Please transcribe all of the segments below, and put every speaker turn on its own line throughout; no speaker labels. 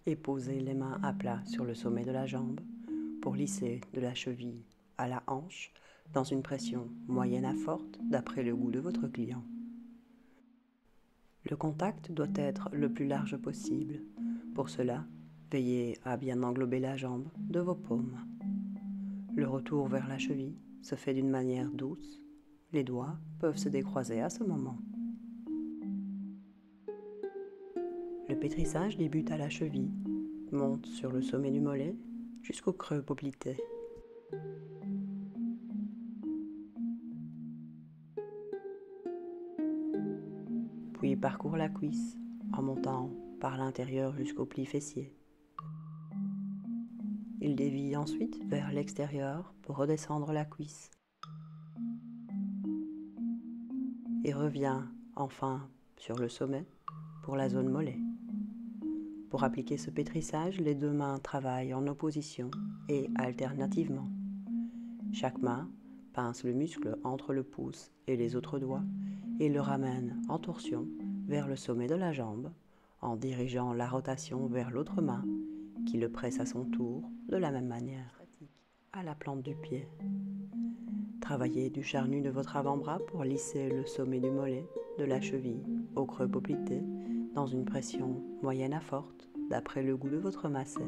Et posez les mains à plat sur le sommet de la jambe pour lisser de la cheville à la hanche dans une pression moyenne à forte d'après le goût de votre client. Le contact doit être le plus large possible. Pour cela, veillez à bien englober la jambe de vos paumes. Le retour vers la cheville se fait d'une manière douce. Les doigts peuvent se décroiser à ce moment. Le pétrissage débute à la cheville, monte sur le sommet du mollet jusqu'au creux poplité. Puis parcourt la cuisse en montant par l'intérieur jusqu'au pli fessier. Il dévie ensuite vers l'extérieur pour redescendre la cuisse et revient enfin sur le sommet pour la zone mollet. Pour appliquer ce pétrissage, les deux mains travaillent en opposition et alternativement. Chaque main pince le muscle entre le pouce et les autres doigts et le ramène en torsion vers le sommet de la jambe en dirigeant la rotation vers l'autre main qui le presse à son tour de la même manière à la plante du pied. Travaillez du charnu de votre avant-bras pour lisser le sommet du mollet, de la cheville au creux poplité dans une pression moyenne à forte d'après le goût de votre masset.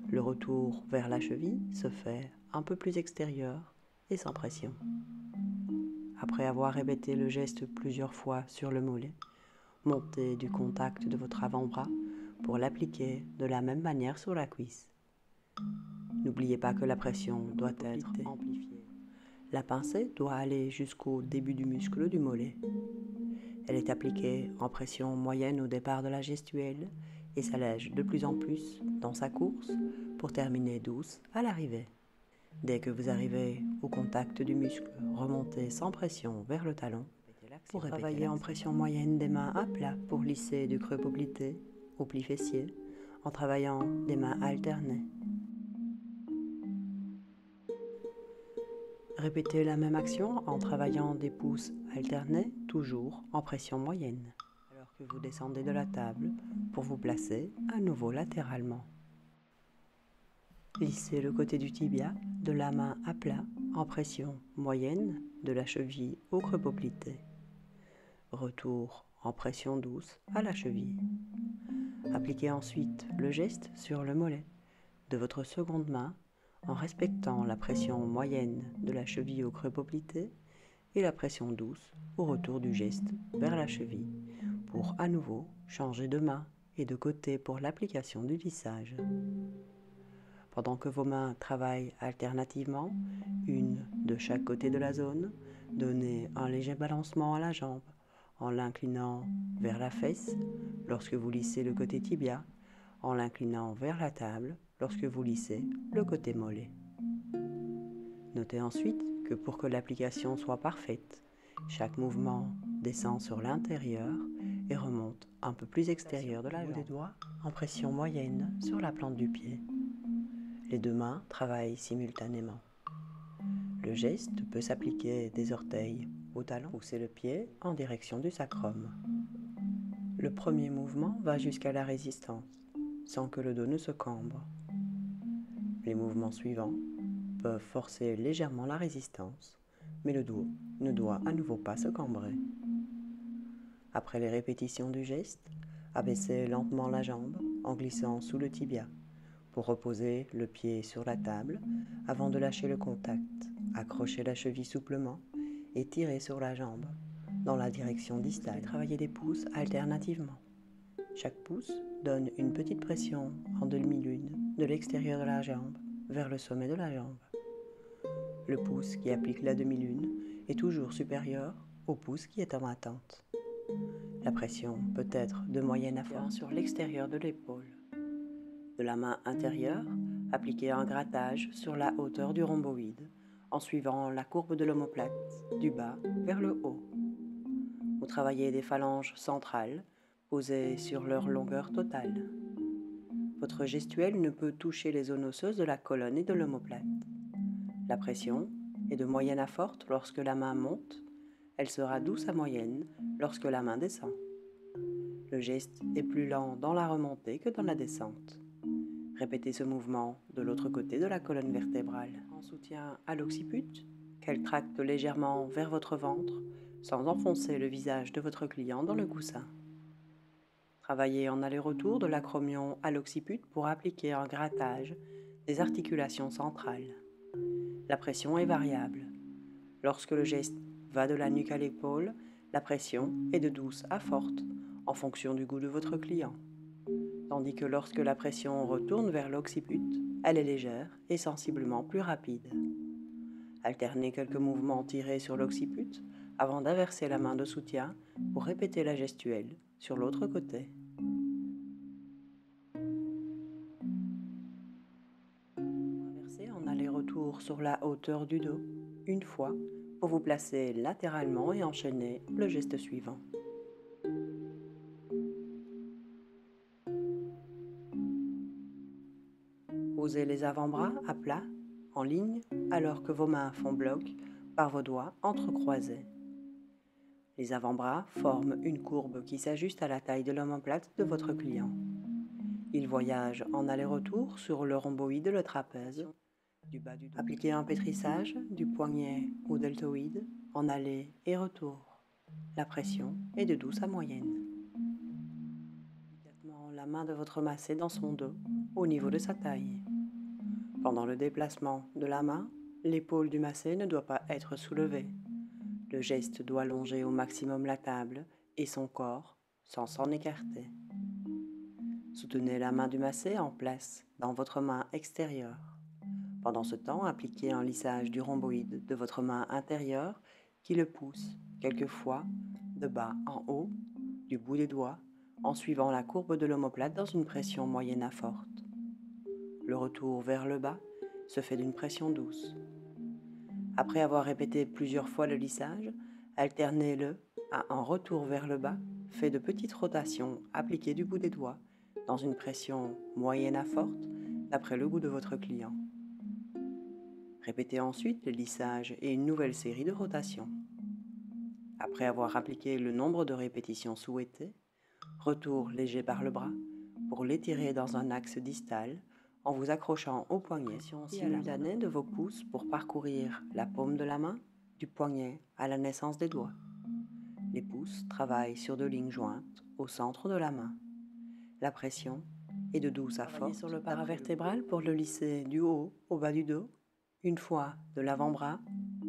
Le retour vers la cheville se fait un peu plus extérieur et sans pression. Après avoir répété le geste plusieurs fois sur le mollet, montez du contact de votre avant-bras pour l'appliquer de la même manière sur la cuisse. N'oubliez pas que la pression doit être amplifiée. La pincée doit aller jusqu'au début du muscle du mollet. Elle est appliquée en pression moyenne au départ de la gestuelle et s'allège de plus en plus dans sa course pour terminer douce à l'arrivée. Dès que vous arrivez au contact du muscle, remontez sans pression vers le talon pour travailler en pression moyenne des mains à plat pour lisser du creux poplité au pli fessier en travaillant des mains alternées. Répétez la même action en travaillant des pouces alternés, toujours en pression moyenne, alors que vous descendez de la table pour vous placer à nouveau latéralement. Lissez le côté du tibia de la main à plat en pression moyenne de la cheville au creux poplité. Retour en pression douce à la cheville. Appliquez ensuite le geste sur le mollet de votre seconde main en respectant la pression moyenne de la cheville au creux poplité et la pression douce au retour du geste vers la cheville pour à nouveau changer de main et de côté pour l'application du lissage. Pendant que vos mains travaillent alternativement, une de chaque côté de la zone, donnez un léger balancement à la jambe en l'inclinant vers la fesse lorsque vous lissez le côté tibia, en l'inclinant vers la table lorsque vous lissez le côté mollet. Notez ensuite que pour que l'application soit parfaite, chaque mouvement descend sur l'intérieur et remonte un peu plus extérieur de la jambe. Des doigts en pression moyenne sur la plante du pied. Les deux mains travaillent simultanément. Le geste peut s'appliquer des orteils au talon, pousser le pied en direction du sacrum. Le premier mouvement va jusqu'à la résistance, sans que le dos ne se cambre. Les mouvements suivants peuvent forcer légèrement la résistance, mais le dos ne doit à nouveau pas se cambrer. Après les répétitions du geste, abaissez lentement la jambe en glissant sous le tibia pour reposer le pied sur la table avant de lâcher le contact. Accrochez la cheville souplement et tirez sur la jambe dans la direction distale. Travaillez des pouces alternativement. Chaque pouce donne une petite pression en demi-lune de l'extérieur de la jambe vers le sommet de la jambe. Le pouce qui applique la demi-lune est toujours supérieur au pouce qui est en attente. La pression peut être de moyenne à forte sur l'extérieur de l'épaule. De la main intérieure, appliquez un grattage sur la hauteur du rhomboïde en suivant la courbe de l'omoplate du bas vers le haut. Vous travaillez des phalanges centrales posées sur leur longueur totale. Votre gestuelle ne peut toucher les zones osseuses de la colonne et de l'omoplate. La pression est de moyenne à forte lorsque la main monte Elle sera douce à moyenne lorsque la main descend. Le geste est plus lent dans la remontée que dans la descente. Répétez ce mouvement de l'autre côté de la colonne vertébrale. En soutien à l'occiput, qu'elle tracte légèrement vers votre ventre sans enfoncer le visage de votre client dans le coussin. Travaillez en aller-retour de l'acromion à l'occiput pour appliquer un grattage des articulations centrales. La pression est variable. Lorsque le geste va de la nuque à l'épaule, la pression est de douce à forte en fonction du goût de votre client. Tandis que lorsque la pression retourne vers l'occiput, elle est légère et sensiblement plus rapide. Alternez quelques mouvements tirés sur l'occiput avant d'inverser la main de soutien pour répéter la gestuelle sur l'autre côté. Inversez en aller-retour sur la hauteur du dos, une fois, pour vous placer latéralement et enchaîner le geste suivant. Posez les avant-bras à plat, en ligne, alors que vos mains font bloc par vos doigts entrecroisés. Les avant-bras forment une courbe qui s'ajuste à la taille de l'omoplate de votre client. Il voyage en aller-retour sur le rhomboïde, le trapèze. Appliquez un pétrissage du poignet au deltoïde en aller et retour. La pression est de douce à moyenne. Délicatement la main de votre massé dans son dos, au niveau de sa taille. Pendant le déplacement de la main, l'épaule du massé ne doit pas être soulevée. Le geste doit longer au maximum la table et son corps sans s'en écarter. Soutenez la main du massé en place dans votre main extérieure. Pendant ce temps, appliquez un lissage du rhomboïde de votre main intérieure qui le pousse, quelquefois, de bas en haut, du bout des doigts, en suivant la courbe de l'omoplate dans une pression moyenne à forte. Le retour vers le bas se fait d'une pression douce. Après avoir répété plusieurs fois le lissage, alternez-le à un retour vers le bas fait de petites rotations appliquées du bout des doigts dans une pression moyenne à forte d'après le goût de votre client. Répétez ensuite le lissage et une nouvelle série de rotations. Après avoir appliqué le nombre de répétitions souhaitées, retour léger par le bras pour l'étirer dans un axe distal en vous accrochant au poignet simultanée de vos pouces pour parcourir la paume de la main du poignet à la naissance des doigts. Les pouces travaillent sur deux lignes jointes au centre de la main. La pression est de douce à forte sur le paravertébral pour le lisser du haut au bas du dos, une fois de l'avant-bras,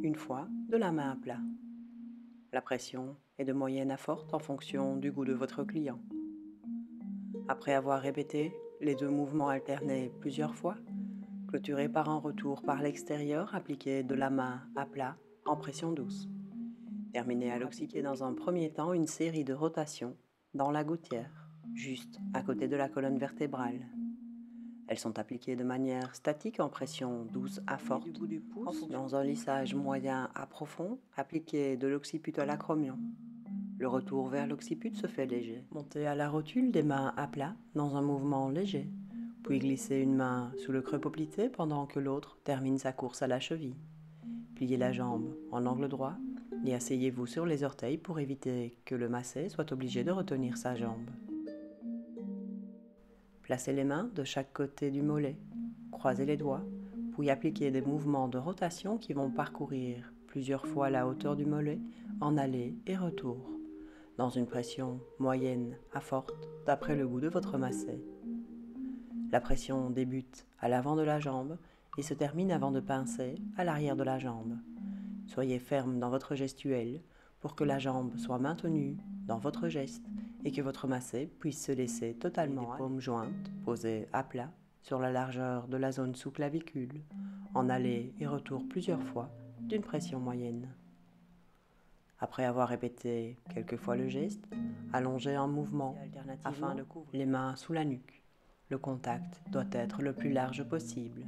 une fois de la main à plat. La pression est de moyenne à forte en fonction du goût de votre client. Après avoir répété les deux mouvements alternés plusieurs fois, clôturez par un retour par l'extérieur appliqué de la main à plat en pression douce. Terminez à l'occiput dans un premier temps une série de rotations dans la gouttière, juste à côté de la colonne vertébrale. Elles sont appliquées de manière statique en pression douce à forte, dans un lissage moyen à profond, appliqué de l'occiput à l'acromion. Le retour vers l'occiput se fait léger. Montez à la rotule des mains à plat dans un mouvement léger, puis glissez une main sous le creux poplité pendant que l'autre termine sa course à la cheville. Pliez la jambe en angle droit et asseyez-vous sur les orteils pour éviter que le massé soit obligé de retenir sa jambe. Placez les mains de chaque côté du mollet, croisez les doigts, puis appliquez des mouvements de rotation qui vont parcourir plusieurs fois la hauteur du mollet en aller et retour, dans une pression moyenne à forte d'après le goût de votre massé. La pression débute à l'avant de la jambe et se termine avant de pincer à l'arrière de la jambe. Soyez ferme dans votre gestuelle pour que la jambe soit maintenue dans votre geste et que votre massé puisse se laisser totalement les paumes jointes, posées à plat sur la largeur de la zone sous-clavicule, en aller et retour plusieurs fois d'une pression moyenne. Après avoir répété quelques fois le geste, allongez un mouvement afin de couvrir les mains sous la nuque. Le contact doit être le plus large possible.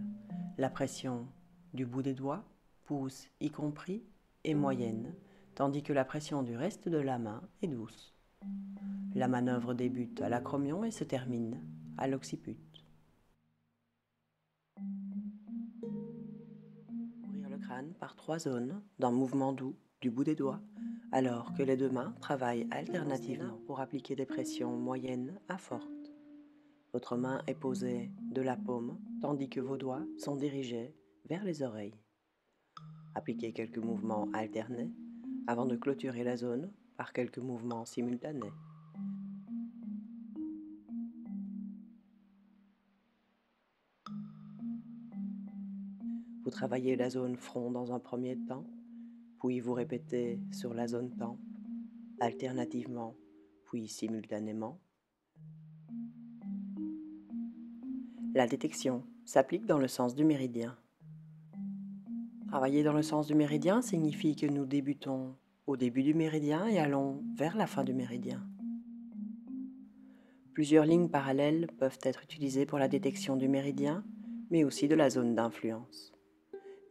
La pression du bout des doigts, pouces y compris, est moyenne, tandis que la pression du reste de la main est douce. La manœuvre débute à l'acromion et se termine à l'occiput. Ouvrir le crâne par 3 zones d'un mouvement doux du bout des doigts alors que les deux mains travaillent alternativement pour appliquer des pressions moyennes à fortes. Votre main est posée de la paume, tandis que vos doigts sont dirigés vers les oreilles. Appliquez quelques mouvements alternés avant de clôturer la zone par quelques mouvements simultanés. Vous travaillez la zone front dans un premier temps, puis vous répétez sur la zone tempe, alternativement, puis simultanément. La détection s'applique dans le sens du méridien. Travailler dans le sens du méridien signifie que nous débutons au début du méridien et allons vers la fin du méridien. Plusieurs lignes parallèles peuvent être utilisées pour la détection du méridien, mais aussi de la zone d'influence.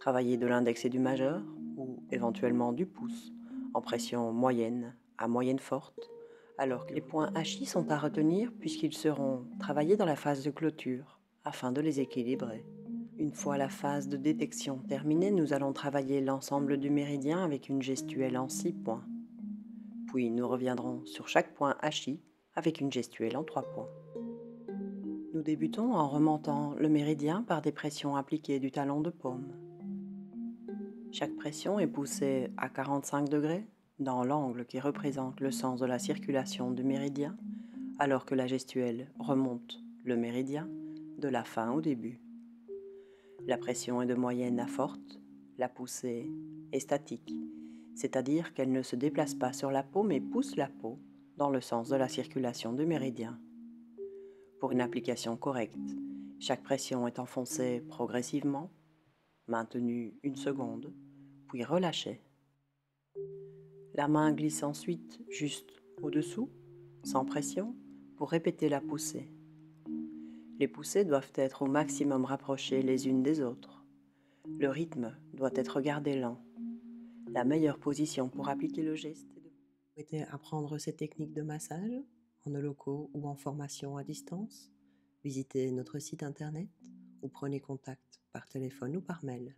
Travailler de l'index et du majeur, ou éventuellement du pouce, en pression moyenne à moyenne forte, alors que les points HI sont à retenir puisqu'ils seront travaillés dans la phase de clôture, afin de les équilibrer. Une fois la phase de détection terminée, nous allons travailler l'ensemble du méridien avec une gestuelle en 6 points. Puis nous reviendrons sur chaque point HI avec une gestuelle en 3 points. Nous débutons en remontant le méridien par des pressions appliquées du talon de paume. Chaque pression est poussée à 45 degrés dans l'angle qui représente le sens de la circulation du méridien, alors que la gestuelle remonte le méridien de la fin au début. La pression est de moyenne à forte, la poussée est statique, c'est-à-dire qu'elle ne se déplace pas sur la peau mais pousse la peau dans le sens de la circulation du méridien. Pour une application correcte, chaque pression est enfoncée progressivement, maintenue 1 seconde, puis relâchée. La main glisse ensuite juste au-dessous, sans pression, pour répéter la poussée. Les poussées doivent être au maximum rapprochées les unes des autres. Le rythme doit être gardé lent. La meilleure position pour appliquer le geste est de... Vous souhaitez apprendre ces techniques de massage en locaux ou en formation à distance? Visitez notre site internet ou prenez contact par téléphone ou par mail.